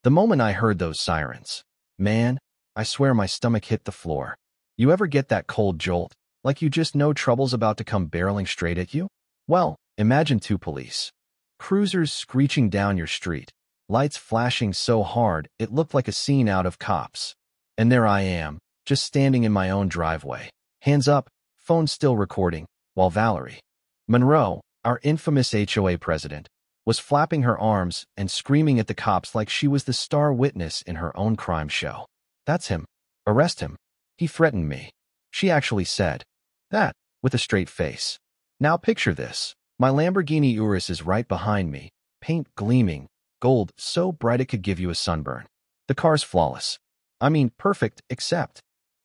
The moment I heard those sirens, man, I swear my stomach hit the floor. You ever get that cold jolt, like you just know trouble's about to come barreling straight at you? Well, imagine two police cruisers screeching down your street, lights flashing so hard it looked like a scene out of Cops. And there I am, just standing in my own driveway, hands up, phone still recording, while Valerie Monroe, our infamous HOA president, was flapping her arms and screaming at the cops like she was the star witness in her own crime show. That's him. Arrest him. He threatened me. She actually said that, with a straight face. Now picture this. My Lamborghini Urus is right behind me, paint gleaming, gold so bright it could give you a sunburn. The car's flawless. I mean, perfect, except,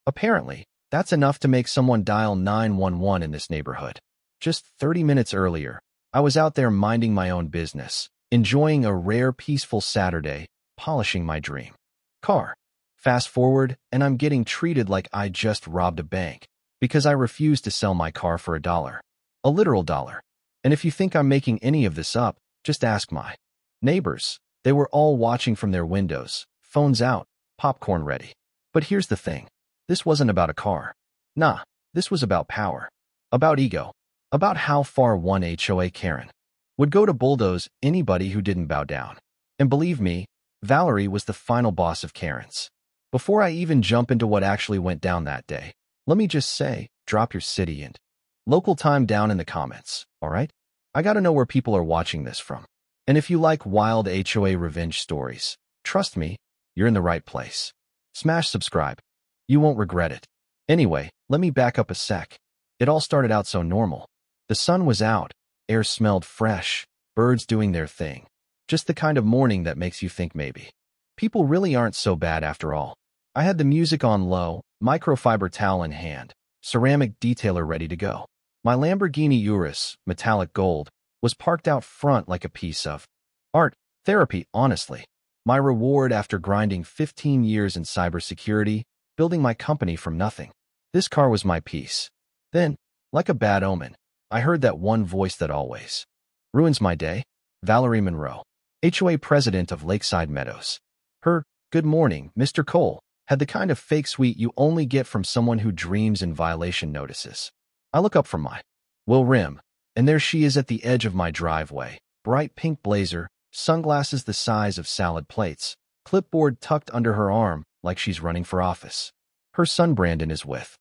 apparently, that's enough to make someone dial 911 in this neighborhood. Just 30 minutes earlier, I was out there minding my own business, enjoying a rare peaceful Saturday, polishing my dream car. Fast forward, and I'm getting treated like I just robbed a bank because I refused to sell my car for $1. A literal dollar. And if you think I'm making any of this up, just ask my neighbors. They were all watching from their windows, phones out, popcorn ready. But here's the thing. This wasn't about a car. Nah, this was about power. About ego. About how far one HOA Karen would go to bulldoze anybody who didn't bow down. And believe me, Valerie was the final boss of Karens. Before I even jump into what actually went down that day, let me just say, drop your city and local time down in the comments, alright? I gotta know where people are watching this from. And if you like wild HOA revenge stories, trust me, you're in the right place. Smash subscribe. You won't regret it. Anyway, let me back up a sec. It all started out so normal. The sun was out, air smelled fresh, birds doing their thing. Just the kind of morning that makes you think maybe people really aren't so bad after all. I had the music on low, microfiber towel in hand, ceramic detailer ready to go. My Lamborghini Urus, metallic gold, was parked out front like a piece of art therapy, honestly. My reward after grinding 15 years in cybersecurity, building my company from nothing. This car was my piece. Then, like a bad omen, I heard that one voice that always ruins my day. Valerie Monroe, HOA president of Lakeside Meadows. Her, "Good morning, Mr. Cole," had the kind of fake sweet you only get from someone who dreams in violation notices. I look up from my wheel rim, and there she is at the edge of my driveway, bright pink blazer, sunglasses the size of salad plates, clipboard tucked under her arm like she's running for office. Her son Brandon is with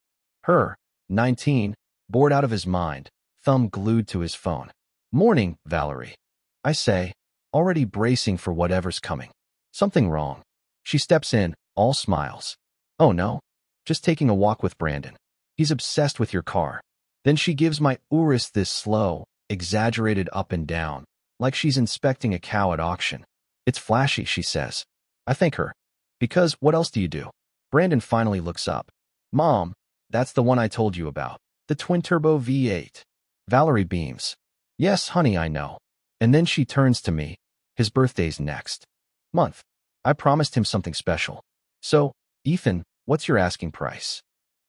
her, 19, bored out of his mind, thumb glued to his phone. "Morning, Valerie," I say, already bracing for whatever's coming. Something wrong. She steps in, all smiles. "Oh no, just taking a walk with Brandon. He's obsessed with your car." Then she gives my Urus this slow, exaggerated up and down, like she's inspecting a cow at auction. "It's flashy," she says. I thank her. Because what else do you do? Brandon finally looks up. "Mom, that's the one I told you about. The twin-turbo V8. Valerie beams. "Yes, honey, I know." And then she turns to me. His birthday's next month. I promised him something special. "So, Ethan, what's your asking price?"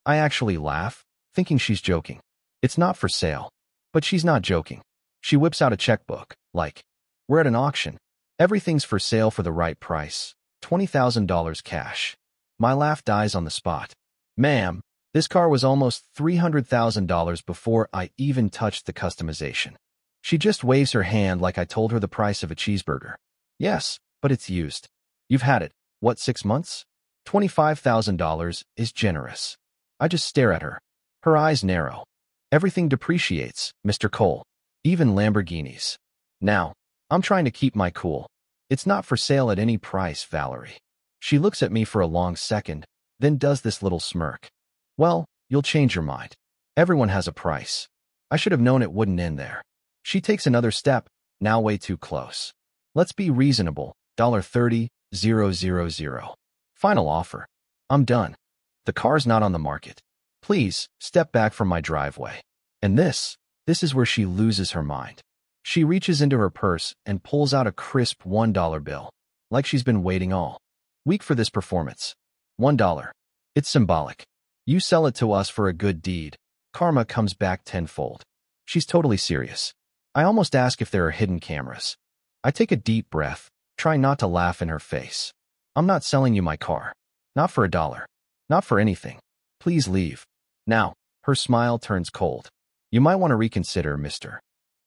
I actually laugh, thinking she's joking. It's not for sale. But she's not joking. She whips out a checkbook, like, "We're at an auction. Everything's for sale for the right price. $20,000 cash." My laugh dies on the spot. "Ma'am, this car was almost $300,000 before I even touched the customization." She just waves her hand like I told her the price of a cheeseburger. "Yes, but it's used. You've had it, what, 6 months? $25,000 is generous." I just stare at her. Her eyes narrow. "Everything depreciates, Mr. Cole. Even Lamborghinis." Now, I'm trying to keep my cool. "It's not for sale at any price, Valerie." She looks at me for a long second, then does this little smirk. "Well, you'll change your mind. Everyone has a price." I should have known it wouldn't end there. She takes another step, now way too close. "Let's be reasonable, $30,000. Final offer." I'm done. The car's not on the market. Please, step back from my driveway. And this is where she loses her mind. She reaches into her purse and pulls out a crisp $1 bill, like she's been waiting all week for this performance. $1. It's symbolic. You sell it to us for a good deed. Karma comes back tenfold. She's totally serious. I almost ask if there are hidden cameras. I take a deep breath, trying not to laugh in her face. I'm not selling you my car. Not for $1. Not for anything. Please leave. Now, her smile turns cold. You might want to reconsider, Mr.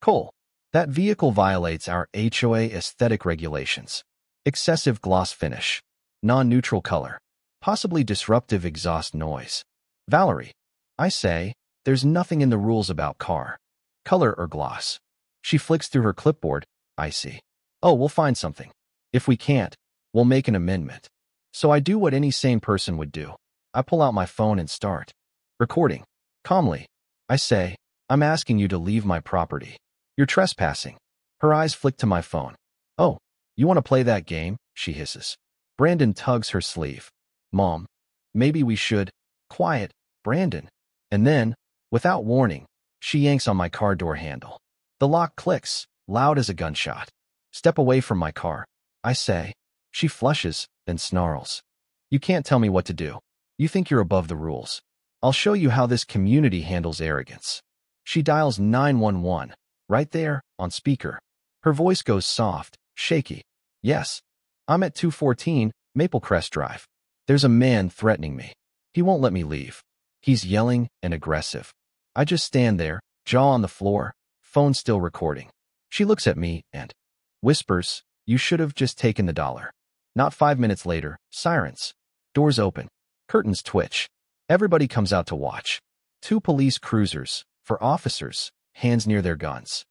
Cole. That vehicle violates our HOA aesthetic regulations. Excessive gloss finish. Non-neutral color. Possibly disruptive exhaust noise. Valerie, I say, there's nothing in the rules about car, color, or gloss. She flicks through her clipboard. I see. Oh, we'll find something. If we can't, we'll make an amendment. So I do what any sane person would do. I pull out my phone and start recording. Calmly, I say, I'm asking you to leave my property. You're trespassing. Her eyes flick to my phone. Oh, you want to play that game? She hisses. Brandon tugs her sleeve. Mom, maybe we should. Quiet, Brandon. And then, without warning, she yanks on my car door handle. The lock clicks, loud as a gunshot. Step away from my car, I say. She flushes, then snarls. You can't tell me what to do. You think you're above the rules. I'll show you how this community handles arrogance. She dials 911, right there, on speaker. Her voice goes soft, shaky. Yes, I'm at 214 Maple Crest Drive. There's a man threatening me. He won't let me leave. He's yelling and aggressive. I just stand there, jaw on the floor, phone still recording. She looks at me and whispers, you should have just taken the $1. Not 5 minutes later, sirens. Doors open. Curtains twitch. Everybody comes out to watch. 2 police cruisers, for officers, hands near their guns.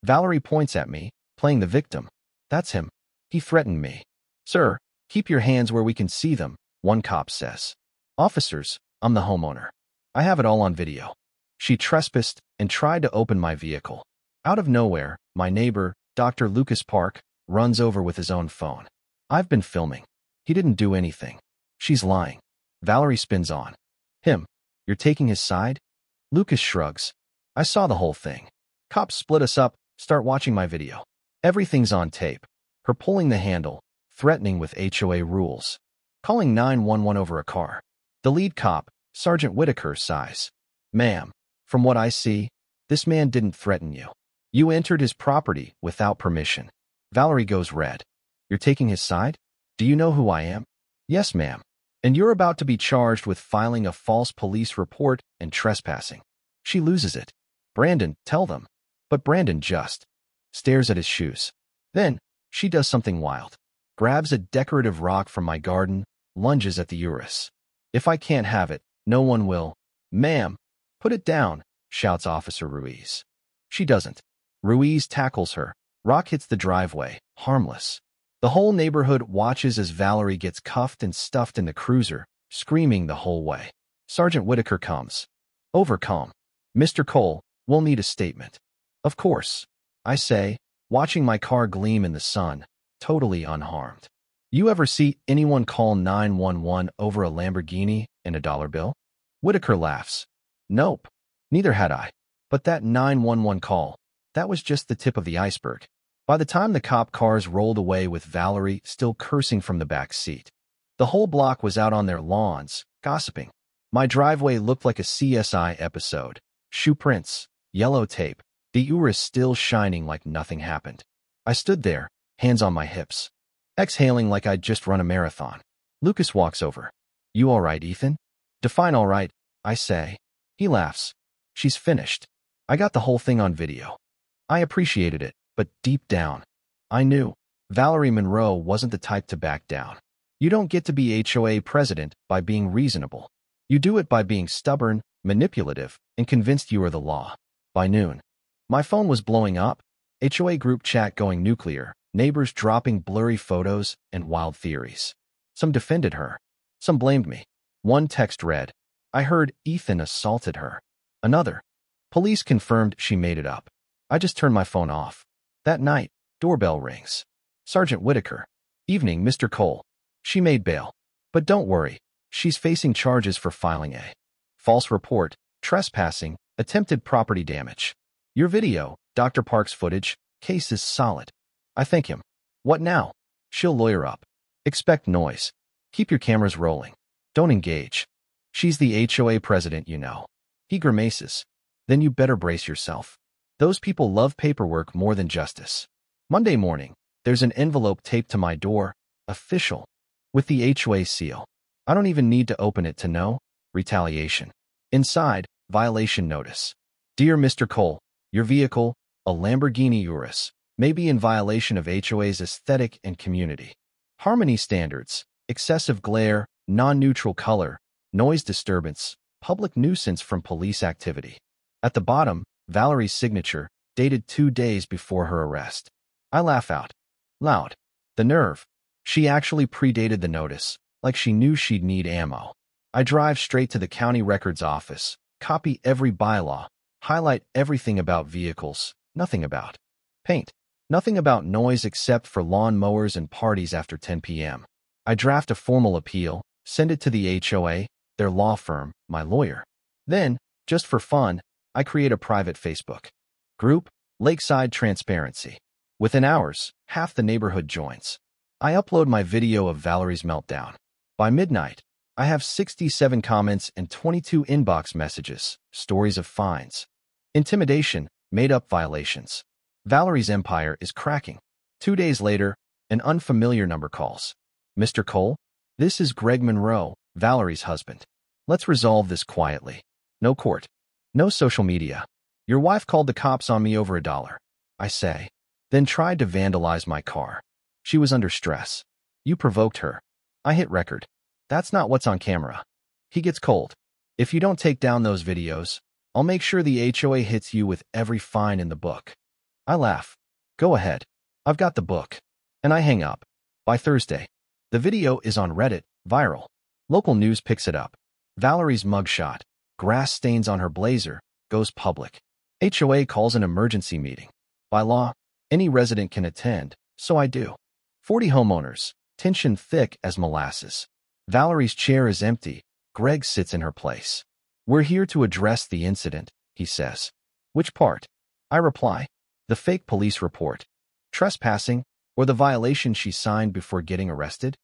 Valerie points at me, playing the victim. That's him. He threatened me. Sir, keep your hands where we can see them, one cop says. Officers, I'm the homeowner. I have it all on video. She trespassed and tried to open my vehicle. Out of nowhere, my neighbor, Dr. Lucas Park, runs over with his own phone. I've been filming. He didn't do anything. She's lying. Valerie spins on him. You're taking his side? Lucas shrugs. I saw the whole thing. Cops split us up, start watching my video. Everything's on tape. Her pulling the handle, threatening with HOA rules. Calling 911 over a car. The lead cop, Sergeant Whitaker, sighs. Ma'am, from what I see, this man didn't threaten you. You entered his property without permission. Valerie goes red. You're taking his side? Do you know who I am? Yes, ma'am. And you're about to be charged with filing a false police report and trespassing. She loses it. Brandon, tell them. But Brandon just stares at his shoes. Then, she does something wild. Grabs a decorative rock from my garden, lunges at the Urus. If I can't have it, no one will. Ma'am, put it down, shouts Officer Ruiz. She doesn't. Ruiz tackles her. Rock hits the driveway, harmless. The whole neighborhood watches as Valerie gets cuffed and stuffed in the cruiser, screaming the whole way. Sergeant Whitaker comes. Overcome. Mr. Cole, we'll need a statement. Of course, I say, watching my car gleam in the sun, totally unharmed. You ever see anyone call 911 over a Lamborghini and a dollar bill? Whitaker laughs. Nope. Neither had I. But that 911 call, that was just the tip of the iceberg. By the time the cop cars rolled away with Valerie still cursing from the back seat, the whole block was out on their lawns, gossiping. My driveway looked like a CSI episode. Shoe prints, yellow tape, the Urus still shining like nothing happened. I stood there, hands on my hips, exhaling like I'd just run a marathon. Lucas walks over. You all right, Ethan? Define all right, I say. He laughs. She's finished. I got the whole thing on video. I appreciated it. But deep down, I knew Valerie Monroe wasn't the type to back down. You don't get to be HOA president by being reasonable. You do it by being stubborn, manipulative, and convinced you are the law. By noon, my phone was blowing up, HOA group chat going nuclear, neighbors dropping blurry photos and wild theories. Some defended her. Some blamed me. One text read, I heard Ethan assaulted her. Another, police confirmed she made it up. I just turned my phone off. That night, doorbell rings. Sergeant Whitaker. Evening, Mr. Cole. She made bail. But don't worry, she's facing charges for filing a false report, trespassing, attempted property damage. Your video, Dr. Park's footage, case is solid. I thank him. What now? She'll lawyer up. Expect noise. Keep your cameras rolling. Don't engage. She's the HOA president, you know. He grimaces. Then you better brace yourself. Those people love paperwork more than justice. Monday morning, There's an envelope taped to my door, official, with the HOA seal. I don't even need to open it to know. Retaliation. Inside, violation notice. Dear Mr. Cole, your vehicle, a Lamborghini Urus, may be in violation of HOA's aesthetic and community harmony standards, excessive glare, non-neutral color, noise disturbance, public nuisance from police activity. At the bottom, Valerie's signature, dated 2 days before her arrest. I laugh out loud. The nerve. She actually predated the notice, like she knew she'd need ammo. I drive straight to the county records office, copy every bylaw, highlight everything about vehicles, nothing about paint, nothing about noise except for lawn mowers and parties after 10 p.m. I draft a formal appeal, send it to the HOA, their law firm, my lawyer. Then, just for fun, I create a private Facebook group, Lakeside Transparency. Within hours, half the neighborhood joins. I upload my video of Valerie's meltdown. By midnight, I have 67 comments and 22 inbox messages, stories of fines, intimidation, made-up violations. Valerie's empire is cracking. 2 days later, an unfamiliar number calls. Mr. Cole, this is Greg Monroe, Valerie's husband. Let's resolve this quietly. No court. No social media. Your wife called the cops on me over $1, I say, then tried to vandalize my car. She was under stress. You provoked her. I hit record. That's not what's on camera. He gets cold. If you don't take down those videos, I'll make sure the HOA hits you with every fine in the book. I laugh. Go ahead. I've got the book. And I hang up. By Thursday, the video is on Reddit, viral. Local news picks it up. Valerie's mugshot, grass stains on her blazer, goes public. HOA calls an emergency meeting. By law, any resident can attend, so I do. 40 homeowners, tension thick as molasses. Valerie's chair is empty. Greg sits in her place. We're here to address the incident, he says. Which part? I reply. The fake police report. Trespassing, or the violation she signed before getting arrested?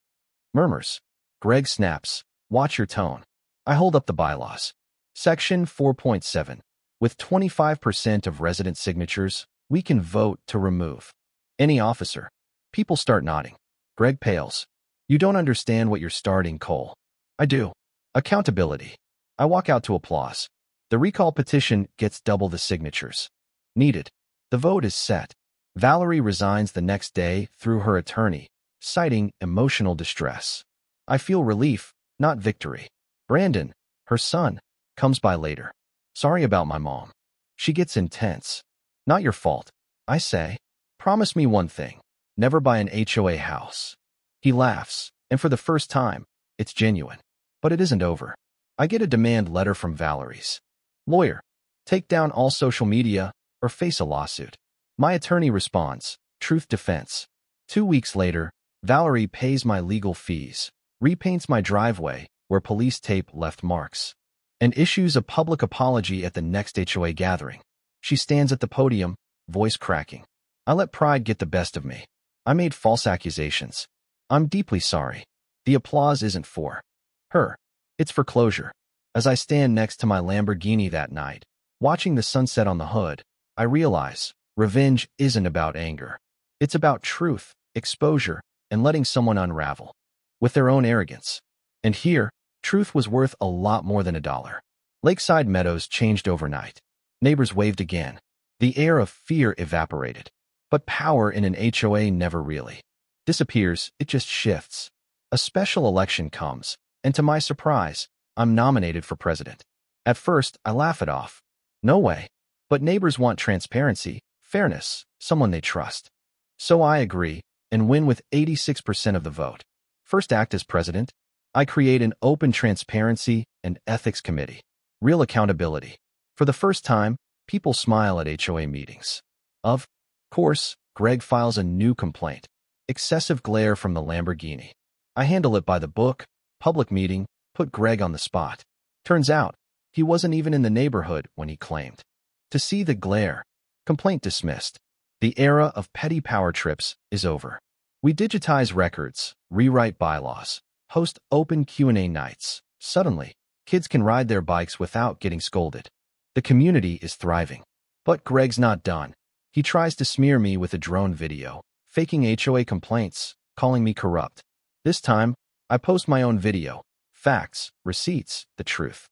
Murmurs. Greg snaps. Watch your tone. I hold up the bylaws. Section 4.7. With 25% of resident signatures, we can vote to remove any officer. People start nodding. Greg pales. You don't understand what you're starting, Cole. I do. Accountability. I walk out to applause. The recall petition gets double the signatures needed. The vote is set. Valerie resigns the next day through her attorney, citing emotional distress. I feel relief, not victory. Brandon, her son, comes by later. Sorry about my mom. She gets intense. Not your fault, I say. Promise me one thing. Never buy an HOA house. He laughs, and for the first time, it's genuine. But it isn't over. I get a demand letter from Valerie's lawyer. Take down all social media or face a lawsuit. My attorney responds, truth defense. 2 weeks later, Valerie pays my legal fees, repaints my driveway where police tape left marks, and issues a public apology at the next HOA gathering. She stands at the podium, voice cracking. I let pride get the best of me. I made false accusations. I'm deeply sorry. The applause isn't for her. It's for closure. As I stand next to my Lamborghini that night, watching the sunset on the hood, I realize revenge isn't about anger. It's about truth, exposure, and letting someone unravel with their own arrogance. And here, truth was worth a lot more than $1. Lakeside Meadows changed overnight. Neighbors waved again. The air of fear evaporated. But power in an HOA never really disappears, it just shifts. A special election comes, and to my surprise, I'm nominated for president. At first, I laugh it off. No way. But neighbors want transparency, fairness, someone they trust. So I agree, and win with 86% of the vote. First act as president, I create an open transparency and ethics committee. Real accountability. For the first time, people smile at HOA meetings. Of course, Greg files a new complaint. Excessive glare from the Lamborghini. I handle it by the book, public meeting, put Greg on the spot. Turns out, he wasn't even in the neighborhood when he claimed to see the glare. Complaint dismissed. The era of petty power trips is over. We digitize records, rewrite bylaws, host open Q&A nights. Suddenly, kids can ride their bikes without getting scolded. The community is thriving. But Greg's not done. He tries to smear me with a drone video, faking HOA complaints, calling me corrupt. This time, I post my own video. Facts, receipts, the truth.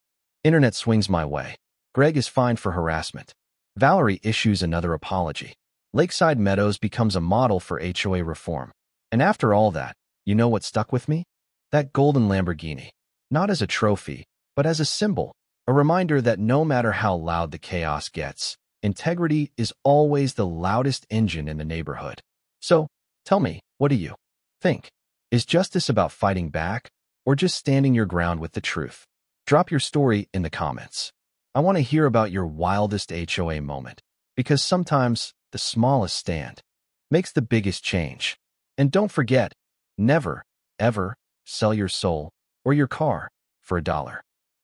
Internet swings my way. Greg is fined for harassment. Valerie issues another apology. Lakeside Meadows becomes a model for HOA reform. And after all that, you know what stuck with me? That golden Lamborghini. Not as a trophy, but as a symbol. A reminder that no matter how loud the chaos gets, integrity is always the loudest engine in the neighborhood. So, tell me, what do you think? Is justice about fighting back, or just standing your ground with the truth? Drop your story in the comments. I want to hear about your wildest HOA moment, because sometimes the smallest stand makes the biggest change. And don't forget, never, ever sell your soul or your car for $1.